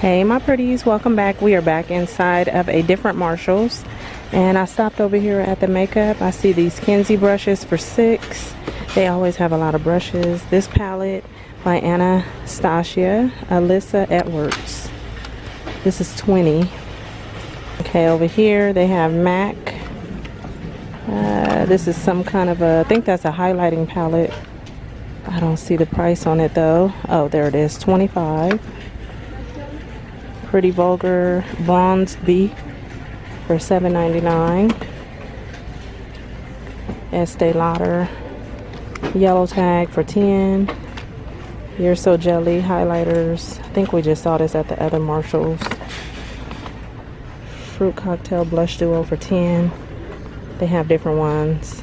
Hey my pretties, welcome back. We are back inside of a different Marshalls, and I stopped over here at the makeup. I see these Kenzie brushes for $6. They always have a lot of brushes. This palette by Anastasia Alyssa Edwards, this is $20. Okay, over here they have MAC. This is some kind of a, I think that's a highlighting palette. I don't see the price on it though. Oh, there it is, $25. Pretty Vulgar Bronze B for $7.99. Estee Lauder Yellow Tag for $10. You're So Jelly highlighters. I think we just saw this at the other Marshalls. Fruit Cocktail Blush Duo for $10. They have different ones.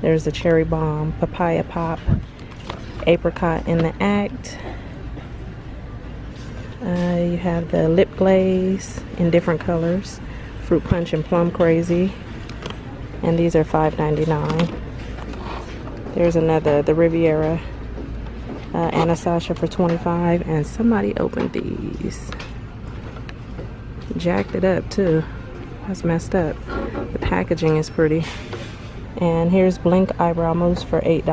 There's the Cherry Bomb, Papaya Pop, Apricot in the Act. You have the Lip Glaze in different colors, Fruit Punch and Plum Crazy, and these are $5.99. There's another, the Riviera Anastasia for $25, and somebody opened these. Jacked it up too. That's messed up. The packaging is pretty. And here's Blink Eyebrow Mousse for $8.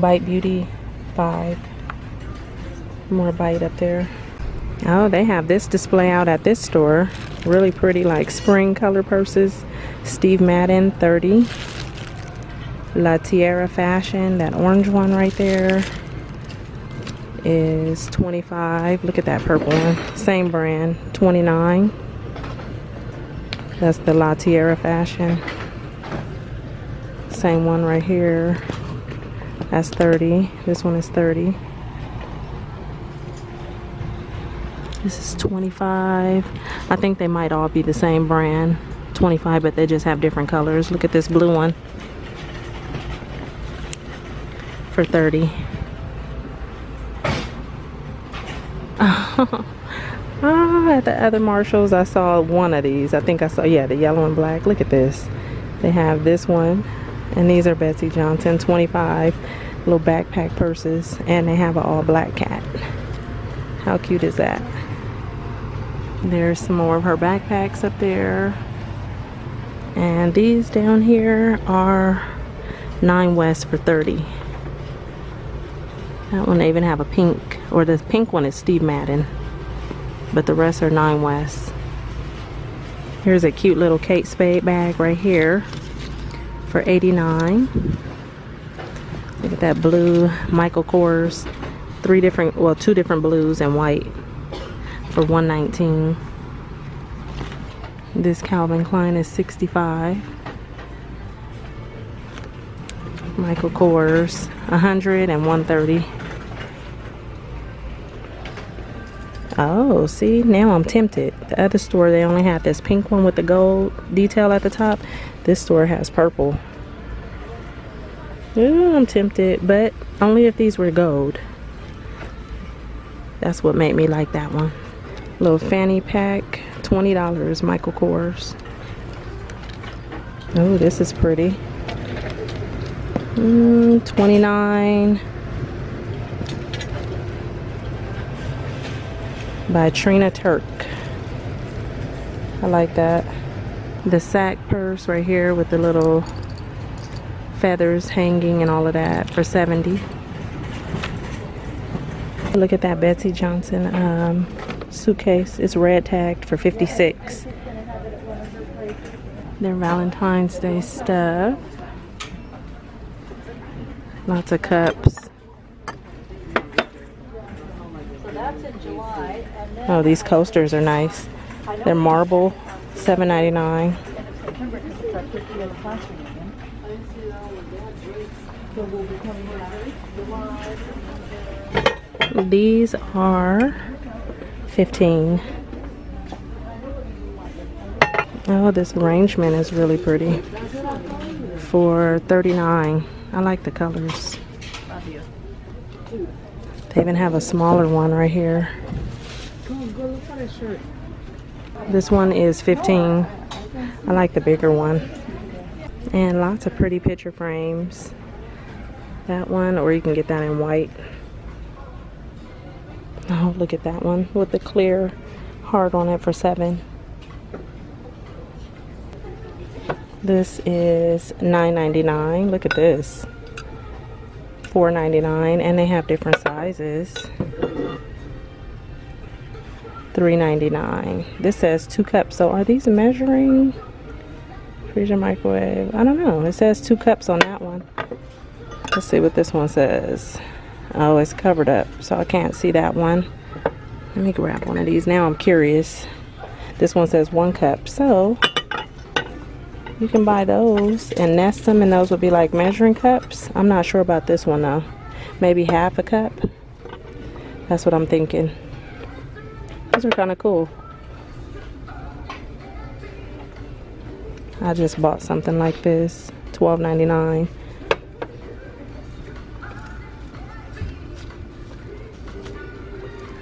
Bite Beauty, $5. More Bite up there. Oh, they have this display out at this store. Really pretty, like spring color purses. Steve Madden, $30. La Tierra Fashion, that orange one right there, is $25. Look at that purple one. Same brand, $29. That's the La Tierra Fashion. Same one right here. That's $30. This one is $30. This is $25. I think they might all be the same brand. $25, but they just have different colors. Look at this blue one for $30. At the other Marshalls, I saw one of these. I think I saw, yeah, the yellow and black. Look at this. They have this one, and these are Betsey Johnson, $25. Little backpack purses, and they have an all black cat. How cute is that? There's some more of her backpacks up there. And these down here are 9 West for $30. That one, they even have a pink, or the pink one is Steve Madden, but the rest are 9 West. Here's a cute little Kate Spade bag right here for $89. Look at that blue Michael Kors. Two different blues and white for $119. This Calvin Klein is $65. Michael Kors, $100 and $130. Oh, see, now I'm tempted. The other store, they only had this pink one with the gold detail at the top. This store has purple. Ooh, I'm tempted, but only if these were gold. That's what made me like that one. Little fanny pack, $20, Michael Kors. Oh, this is pretty. $29. By Trina Turk. I like that. The sack purse right here with the little feathers hanging and all of that for $70. Look at that Betsey Johnson suitcase. It's red tagged for $56. Their Valentine's Day stuff. Lots of cups. Oh, these coasters are nice. They're marble, $7.99. These are $15. Oh, this arrangement is really pretty for $39. I like the colors. They even have a smaller one right here. This one is $15. I like the bigger one. And lots of pretty picture frames. That one, or you can get that in white. Oh, look at that one with the clear heart on it for $7. This is $9.99. Look at this. $4.99, and they have different sizes. $3.99. This says 2 cups. So are these measuring? Freezer, microwave. I don't know. It says 2 cups on that one. Let's see what this one says. Oh, it's covered up, so I can't see that one. Let me grab one of these. Now I'm curious. This one says 1 cup. So you can buy those and nest them, and those would be like measuring cups. I'm not sure about this one though. Maybe half a cup. That's what I'm thinking. These are kind of cool. I just bought something like this. $12.99.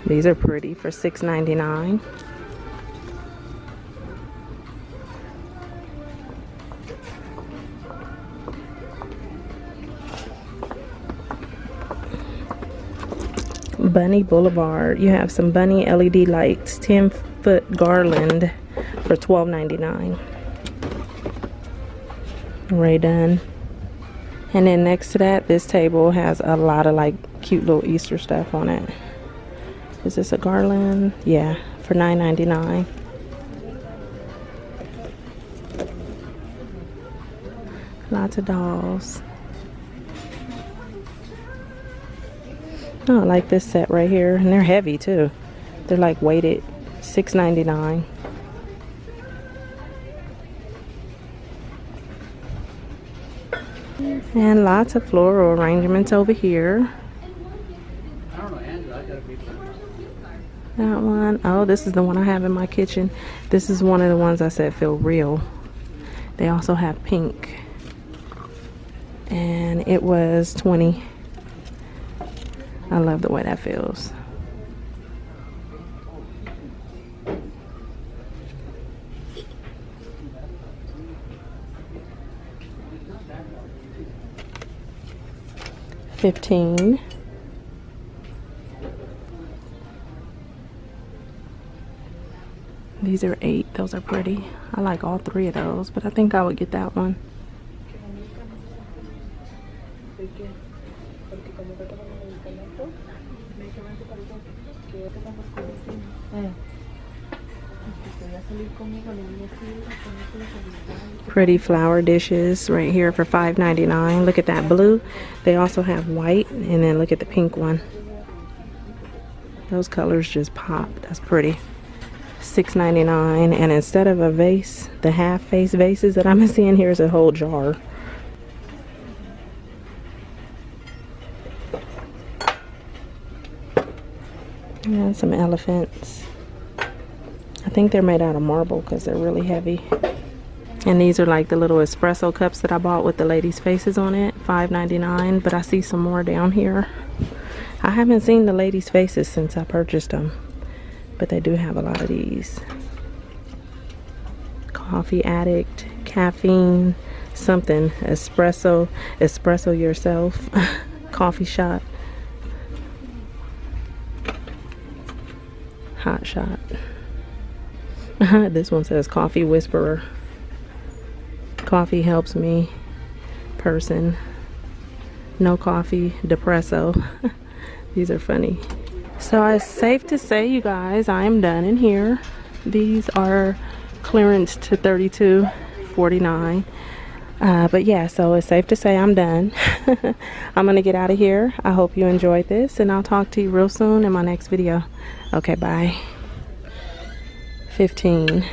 These are pretty for $6.99. Bunny Boulevard. You have some bunny LED lights, 10-foot garland for $12.99. Ray done. And then next to that, this table has a lot of like cute little Easter stuff on it. Is this a garland? Yeah, for $9.99. Lots of dolls. Oh, I like this set right here, and they're heavy too. They're like weighted. $6.99. And lots of floral arrangements over here. That one. Oh, this is the one I have in my kitchen. This is one of the ones I said feel real. They also have pink. And it was $20. I love the way that feels. $15. These are $8. Those are pretty. I like all 3 of those, but I think I would get that one. Pretty flower dishes right here for $5.99. Look at that blue. They also have white, and then look at the pink one. Those colors just pop. That's pretty. $6.99. And instead of a vase, the half face vases that I'm seeing here is a whole jar. And some elephants. I think they're made out of marble because they're really heavy. And these are like the little espresso cups that I bought with the ladies' faces on it. $5.99. But I see some more down here. I haven't seen the ladies' faces since I purchased them. But they do have a lot of these. Coffee addict, caffeine, something, espresso yourself, coffee shot, hot shot. This one says coffee whisperer. Coffee helps me person. No coffee, depresso. These are funny. So it's safe to say, you guys, I am done in here. These are clearance to $32.49. But yeah, so it's safe to say I'm done. I'm gonna get out of here. I hope you enjoyed this, and I'll talk to you real soon in my next video. Okay, bye. 15.